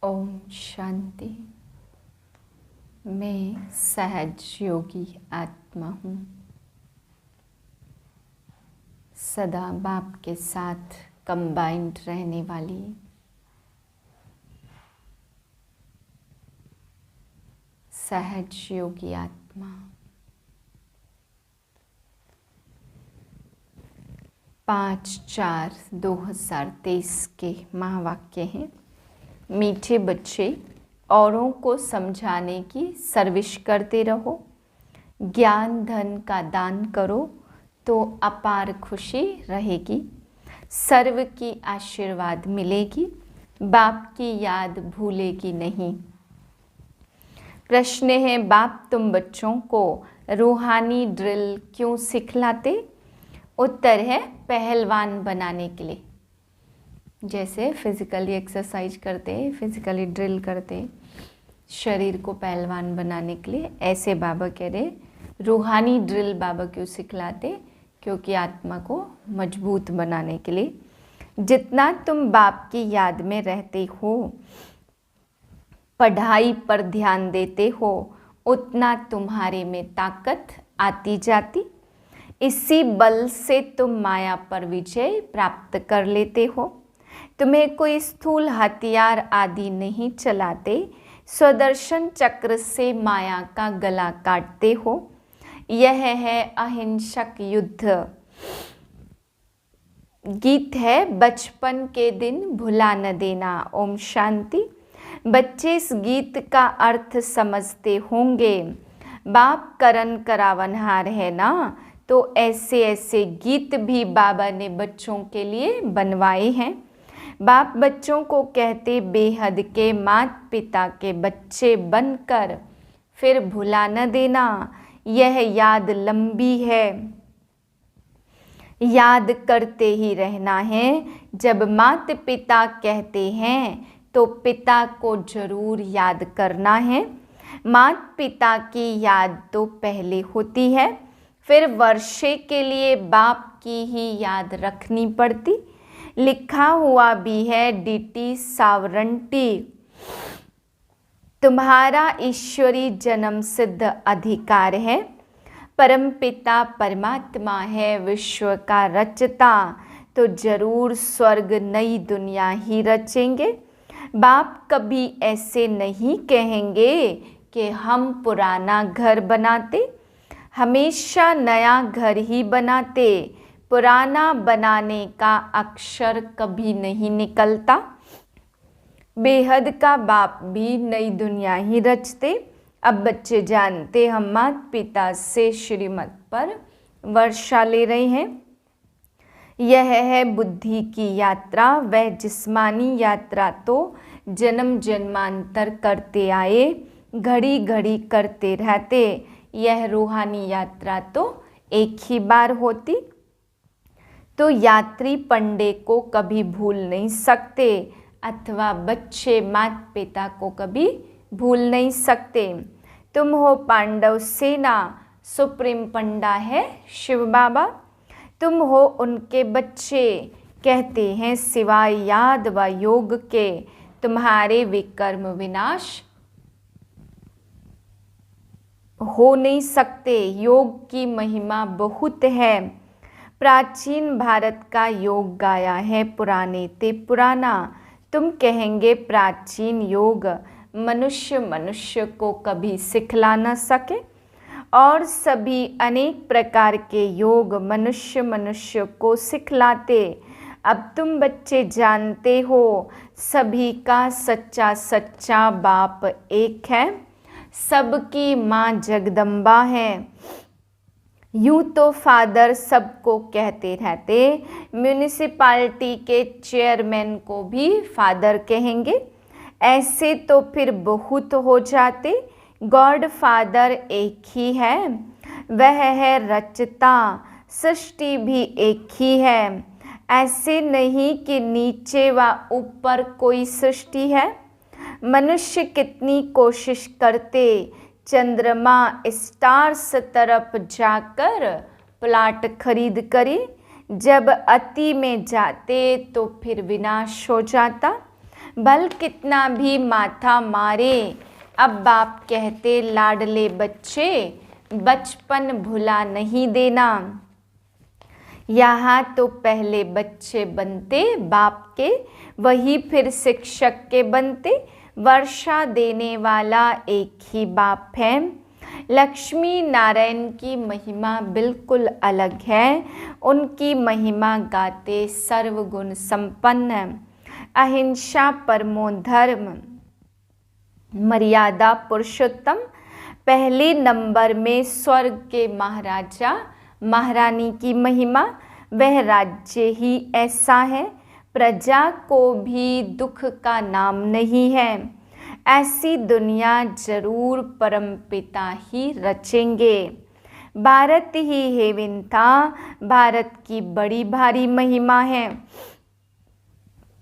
ओम शांति। मैं सहज योगी आत्मा हूँ, सदा बाप के साथ कंबाइंड रहने वाली सहज योगी आत्मा। 5/4/2023 के महावाक्य हैं। मीठे बच्चे, औरों को समझाने की सर्विस करते रहो, ज्ञान धन का दान करो तो अपार खुशी रहेगी, सर्व की आशीर्वाद मिलेगी, बाप की याद भूलेगी नहीं। प्रश्न है, बाप तुम बच्चों को रूहानी ड्रिल क्यों सिखलाते? उत्तर है, पहलवान बनाने के लिए। जैसे फिजिकली एक्सरसाइज करते, फिजिकली ड्रिल करते, शरीर को पहलवान बनाने के लिए, ऐसे बाबा कह रहे रूहानी ड्रिल बाबा क्यों सिखलाते? क्योंकि आत्मा को मजबूत बनाने के लिए। जितना तुम बाप की याद में रहते हो, पढ़ाई पर ध्यान देते हो, उतना तुम्हारे में ताकत आती जाती। इसी बल से तुम माया पर विजय प्राप्त कर लेते हो। तुम्हें कोई स्थूल हथियार आदि नहीं चलाते, स्वदर्शन चक्र से माया का गला काटते हो। यह है अहिंसक युद्ध। गीत है, बचपन के दिन भुला न देना। ओम शांति। बच्चे इस गीत का अर्थ समझते होंगे। बाप करन करावनहार है ना, तो ऐसे ऐसे गीत भी बाबा ने बच्चों के लिए बनवाए हैं। बाप बच्चों को कहते, बेहद के माता पिता के बच्चे बनकर फिर भुला न देना। यह याद लंबी है, याद करते ही रहना है। जब माता पिता कहते हैं तो पिता को जरूर याद करना है। माता पिता की याद तो पहले होती है, फिर वर्षे के लिए बाप की ही याद रखनी पड़ती। लिखा हुआ भी है, डीटी सावरंटी तुम्हारा ईश्वरी जन्म सिद्ध अधिकार है। परमपिता परमात्मा है विश्व का रचता, तो जरूर स्वर्ग नई दुनिया ही रचेंगे। बाप कभी ऐसे नहीं कहेंगे कि हम पुराना घर बनाते, हमेशा नया घर ही बनाते। पुराना बनाने का अक्षर कभी नहीं निकलता। बेहद का बाप भी नई दुनिया ही रचते। अब बच्चे जानते, हम माता पिता से श्रीमत पर वर्षा ले रहे हैं। यह है बुद्धि की यात्रा। वह जिस्मानी यात्रा तो जन्म जन्मांतर करते आए, घड़ी घड़ी करते रहते। यह रूहानी यात्रा तो एक ही बार होती। तो यात्री पंडे को कभी भूल नहीं सकते, अथवा बच्चे माता पिता को कभी भूल नहीं सकते। तुम हो पांडव सेना, सुप्रीम पंडा है शिव बाबा। तुम हो उनके बच्चे, कहते हैं सिवाय याद व योग के तुम्हारे विकर्म विनाश हो नहीं सकते। योग की महिमा बहुत है। प्राचीन भारत का योग गाया है पुराने ते पुराना। तुम कहेंगे प्राचीन योग मनुष्य को कभी सिखला न सके, और सभी अनेक प्रकार के योग मनुष्य को सिखलाते। अब तुम बच्चे जानते हो, सभी का सच्चा सच्चा बाप एक है, सबकी माँ जगदम्बा है। यूँ तो फादर सबको कहते रहते, म्यूनिसिपालिटी के चेयरमैन को भी फादर कहेंगे। ऐसे तो फिर बहुत हो जाते। गॉड फादर एक ही है, वह है रचता। सृष्टि भी एक ही है, ऐसे नहीं कि नीचे व ऊपर कोई सृष्टि है। मनुष्य कितनी कोशिश करते, चंद्रमा स्टार्स तरफ जाकर प्लाट खरीद करे। जब अति में जाते तो फिर विनाश हो जाता। भल कितना भी माथा मारे, अब बाप कहते लाडले बच्चे, बचपन भुला नहीं देना। यहाँ तो पहले बच्चे बनते बाप के, वही फिर शिक्षक के बनते। वर्षा देने वाला एक ही बाप है। लक्ष्मी नारायण की महिमा बिल्कुल अलग है। उनकी महिमा गाते सर्वगुण संपन्न, अहिंसा परमो धर्म, मर्यादा पुरुषोत्तम। पहले नंबर में स्वर्ग के महाराजा महारानी की महिमा, वह राज्य ही ऐसा है, प्रजा को भी दुख का नाम नहीं है। ऐसी दुनिया जरूर परमपिता ही रचेंगे। भारत ही है विंता, भारत की बड़ी भारी महिमा है।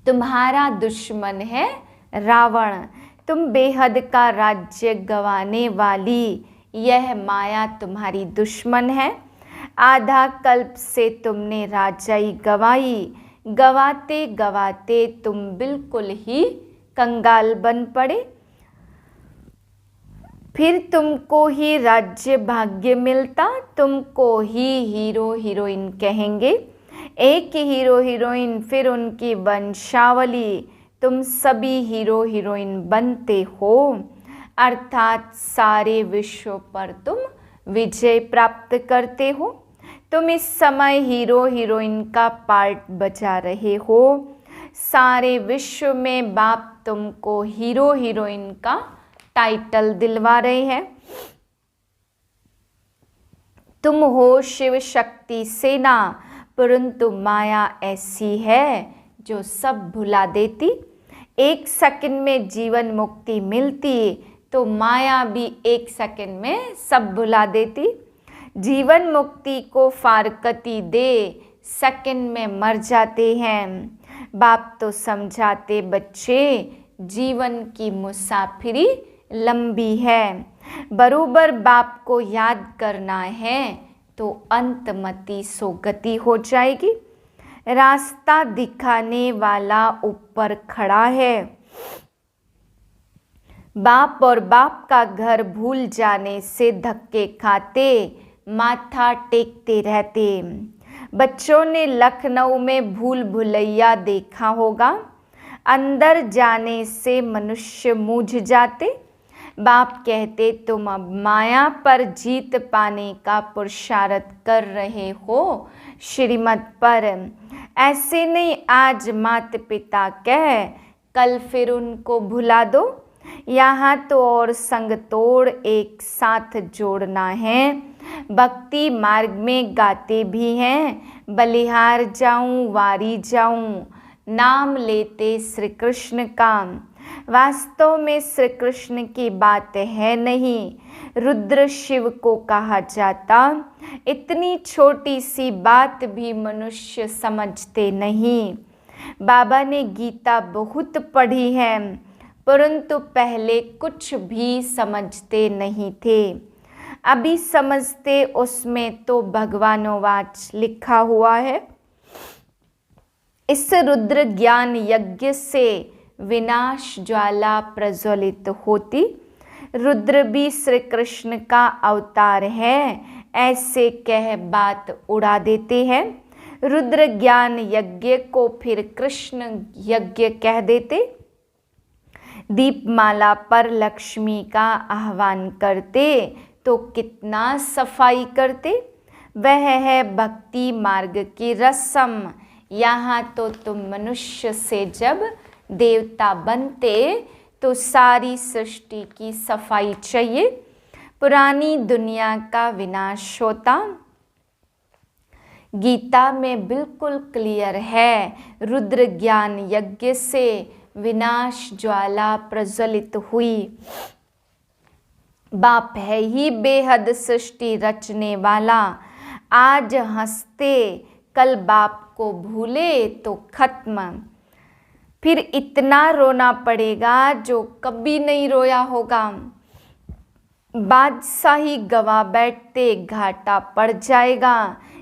तुम्हारा दुश्मन है रावण, तुम बेहद का राज्य गंवाने वाली, यह माया तुम्हारी दुश्मन है। आधा कल्प से तुमने राजाई गंवाई, गंवाते गंवाते तुम बिल्कुल ही कंगाल बन पड़े। फिर तुमको ही राज्य भाग्य मिलता, तुमको ही हीरो हीरोइन कहेंगे। एक हीरो हीरोइन फिर उनकी वंशावली, तुम सभी हीरो हीरोइन बनते हो, अर्थात सारे विश्व पर तुम विजय प्राप्त करते हो। तुम इस समय हीरो हीरोइन का पार्ट बजा रहे हो। सारे विश्व में बाप तुमको हीरो हीरोइन का टाइटल दिलवा रहे हैं। तुम हो शिव शक्ति सेना, परंतु माया ऐसी है जो सब भुला देती। एक सेकंड में जीवन मुक्ति मिलती तो माया भी एक सेकंड में सब भुला देती। जीवन मुक्ति को फारकती दे, सेकंड में मर जाते हैं। बाप तो समझाते बच्चे, जीवन की मुसाफिरी लंबी है, बरोबर बाप को याद करना है तो अंतमति सोगति हो जाएगी। रास्ता दिखाने वाला ऊपर खड़ा है। बाप और बाप का घर भूल जाने से धक्के खाते, माथा टेकते रहते। बच्चों ने लखनऊ में भूल भुलैया देखा होगा, अंदर जाने से मनुष्य मूझ जाते। बाप कहते तुम अब माया पर जीत पाने का पुरुषार्थ कर रहे हो, श्रीमत पर। ऐसे नहीं आज माता पिता कह, कल फिर उनको भुला दो। यहाँ तो और संग तोड़ एक साथ जोड़ना है। भक्ति मार्ग में गाते भी हैं, बलिहार जाऊं वारी जाऊं, नाम लेते श्री कृष्ण का। वास्तव में श्री कृष्ण की बात है नहीं, रुद्र शिव को कहा जाता। इतनी छोटी सी बात भी मनुष्य समझते नहीं। बाबा ने गीता बहुत पढ़ी है, परंतु पहले कुछ भी समझते नहीं थे। अभी समझते, उसमें तो भगवानोवाच लिखा हुआ है। इस रुद्र ज्ञान यज्ञ से विनाश ज्वाला प्रज्वलित होती। रुद्र भी श्री कृष्ण का अवतार है, ऐसे कह बात उड़ा देते हैं। रुद्र ज्ञान यज्ञ को फिर कृष्ण यज्ञ कह देते। दीपमाला पर लक्ष्मी का आह्वान करते तो कितना सफाई करते। वह है भक्ति मार्ग की रस्म। यहाँ तो तुम मनुष्य से जब देवता बनते तो सारी सृष्टि की सफाई चाहिए, पुरानी दुनिया का विनाश होता। गीता में बिल्कुल क्लियर है, रुद्र ज्ञान यज्ञ से विनाश ज्वाला प्रज्वलित हुई। बाप है ही बेहद सृष्टि रचने वाला। आज हंसते, कल बाप को भूले तो खत्म। फिर इतना रोना पड़ेगा जो कभी नहीं रोया होगा। बादशाही गवा बैठते घाटा पड़ जाएगा।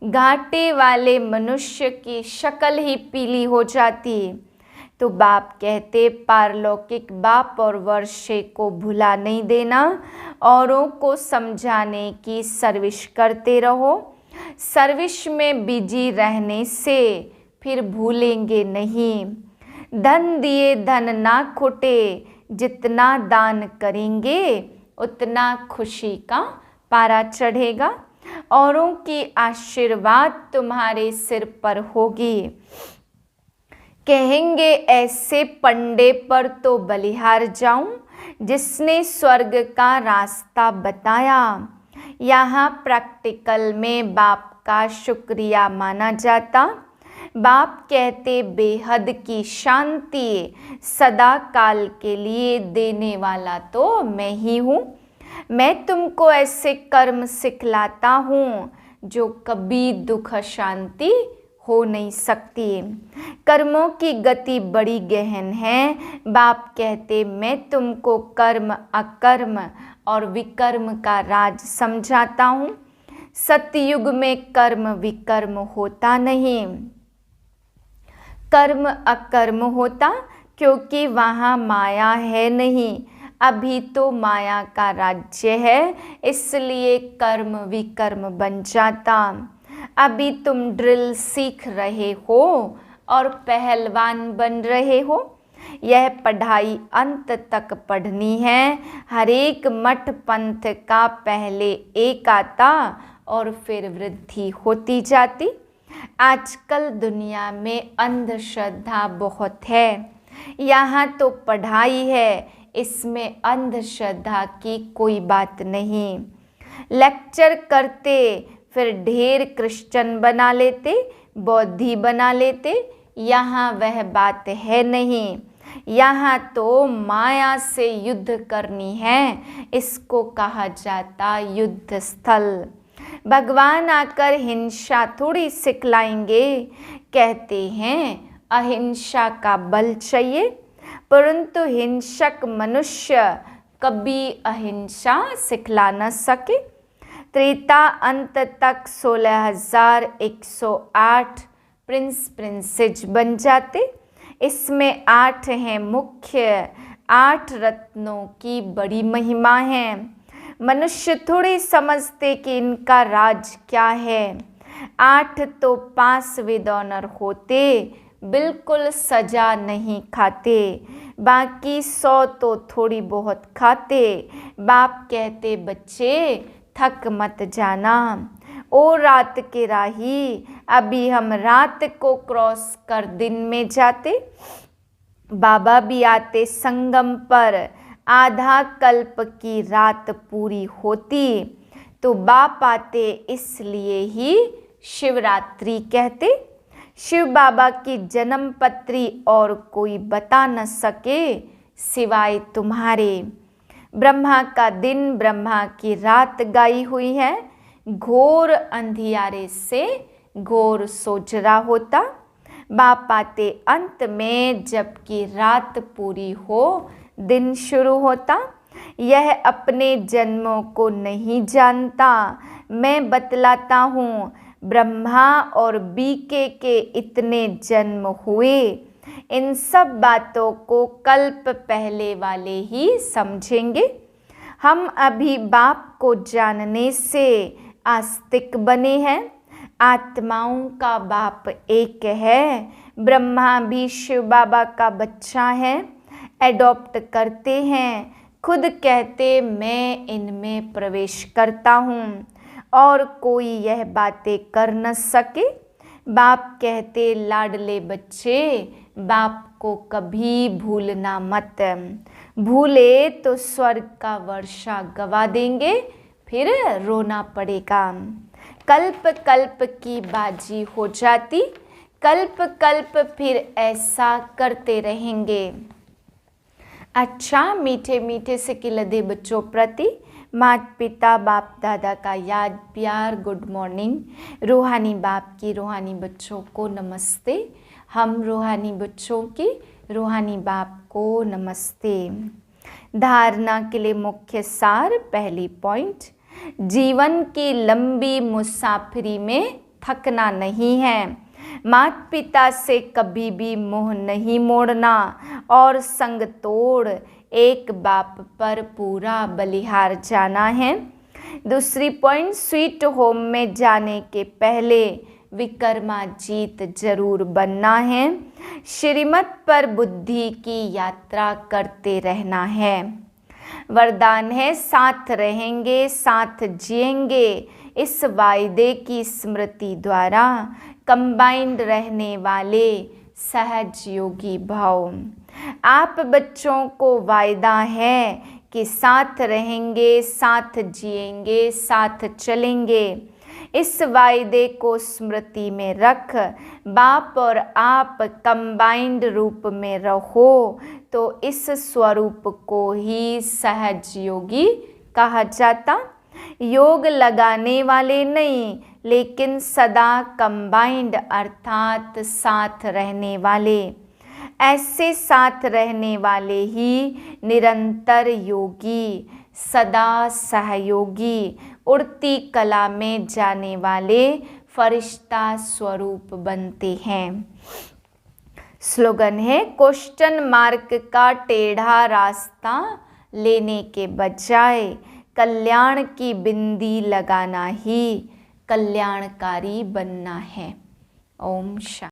घाटे वाले मनुष्य की शक्ल ही पीली हो जाती। तो बाप कहते पारलौकिक बाप और वर्षे को भुला नहीं देना, औरों को समझाने की सर्विस करते रहो। सर्विस में बिजी रहने से फिर भूलेंगे नहीं। धन दिए धन ना खोटे, जितना दान करेंगे उतना खुशी का पारा चढ़ेगा। औरों की आशीर्वाद तुम्हारे सिर पर होगी। कहेंगे ऐसे पंडे पर तो बलिहार जाऊं, जिसने स्वर्ग का रास्ता बताया। यहाँ प्रैक्टिकल में बाप का शुक्रिया माना जाता। बाप कहते बेहद की शांति सदा काल के लिए देने वाला तो मैं ही हूँ। मैं तुमको ऐसे कर्म सिखलाता हूँ जो कभी दुख शांति हो नहीं सकती। कर्मों की गति बड़ी गहन है। बाप कहते मैं तुमको कर्म अकर्म और विकर्म का राज समझाता हूँ। सतयुग में कर्म विकर्म होता नहीं, कर्म अकर्म होता, क्योंकि वहाँ माया है नहीं। अभी तो माया का राज्य है, इसलिए कर्म विकर्म बन जाता। अभी तुम ड्रिल सीख रहे हो और पहलवान बन रहे हो। यह पढ़ाई अंत तक पढ़नी है। हर एक मठ पंथ का पहले एक आता और फिर वृद्धि होती जाती। आजकल दुनिया में अंधश्रद्धा बहुत है। यहाँ तो पढ़ाई है, इसमें अंधश्रद्धा की कोई बात नहीं। लेक्चर करते फिर ढेर क्रिश्चियन बना लेते, बौद्धि बना लेते। यहाँ वह बात है नहीं। यहाँ तो माया से युद्ध करनी है, इसको कहा जाता युद्ध स्थल। भगवान आकर हिंसा थोड़ी सिखलाएंगे। कहते हैं अहिंसा का बल चाहिए, परंतु हिंसक मनुष्य कभी अहिंसा सिखला न सके। त्रेता अंत तक 16,108 प्रिंस प्रिंसेज बन जाते। इसमें 8 हैं मुख्य। 8 रत्नों की बड़ी महिमा है। मनुष्य थोड़े समझते कि इनका राज क्या है। 8 तो पास विद ऑनर होते, बिल्कुल सजा नहीं खाते। बाकी 100 तो थोड़ी बहुत खाते। बाप कहते बच्चे थक मत जाना। ओ रात के राही, अभी हम रात को क्रॉस कर दिन में जाते। बाबा भी आते संगम पर, आधा कल्प की रात पूरी होती। तो बाप आते इसलिए ही शिवरात्रि कहते। शिव बाबा की जन्म पत्री और कोई बता न सके सिवाय तुम्हारे। ब्रह्मा का दिन ब्रह्मा की रात गाई हुई है। घोर अंधियारे से घोर सोचरा होता। बाप आते अंत में, जबकि रात पूरी हो दिन शुरू होता। यह अपने जन्मों को नहीं जानता। मैं बतलाता हूँ, ब्रह्मा और बीके के इतने जन्म हुए। इन सब बातों को कल्प पहले वाले ही समझेंगे। हम अभी बाप को जानने से आस्तिक बने हैं। आत्माओं का बाप एक है। ब्रह्मा भी शिव बाबा का बच्चा है। एडॉप्ट करते हैं। खुद कहते मैं इनमें प्रवेश करता हूँ और कोई यह बातें कर न सके। बाप कहते लाडले बच्चे, बाप को कभी भूलना मत। भूले तो स्वर्ग का वर्षा गवा देंगे, फिर रोना पड़ेगा। कल्प कल्प की बाजी हो जाती। कल्प कल्प फिर ऐसा करते रहेंगे। अच्छा, मीठे मीठे से लदे बच्चों प्रति माता पिता बाप दादा का याद प्यार गुड मॉर्निंग। रूहानी बाप की रूहानी बच्चों को नमस्ते। हम रूहानी बच्चों की रूहानी बाप को नमस्ते। धारणा के लिए मुख्य सार, पहली पॉइंट, जीवन की लंबी मुसाफिरी में थकना नहीं है। माता पिता से कभी भी मुंह नहीं मोड़ना और संग तोड़ एक बाप पर पूरा बलिहार जाना है। दूसरी पॉइंट, स्वीट होम में जाने के पहले विक्रमाजीत जरूर बनना है। श्रीमत पर बुद्धि की यात्रा करते रहना है। वरदान है, साथ रहेंगे साथ जिएंगे, इस वायदे की स्मृति द्वारा कंबाइंड रहने वाले सहज योगी भाव। आप बच्चों को वायदा है कि साथ रहेंगे साथ जिएंगे साथ चलेंगे। इस वायदे को स्मृति में रख बाप और आप कंबाइंड रूप में रहो तो इस स्वरूप को ही सहज योगी कहा जाता। योग लगाने वाले नहीं, लेकिन सदा कंबाइंड अर्थात साथ रहने वाले। ऐसे साथ रहने वाले ही निरंतर योगी, सदा सहयोगी, उड़ती कला में जाने वाले फरिश्ता स्वरूप बनते हैं। स्लोगन है, क्वेश्चन मार्क का टेढ़ा रास्ता लेने के बजाय कल्याण की बिंदी लगाना ही कल्याणकारी बनना है। ओम शांति।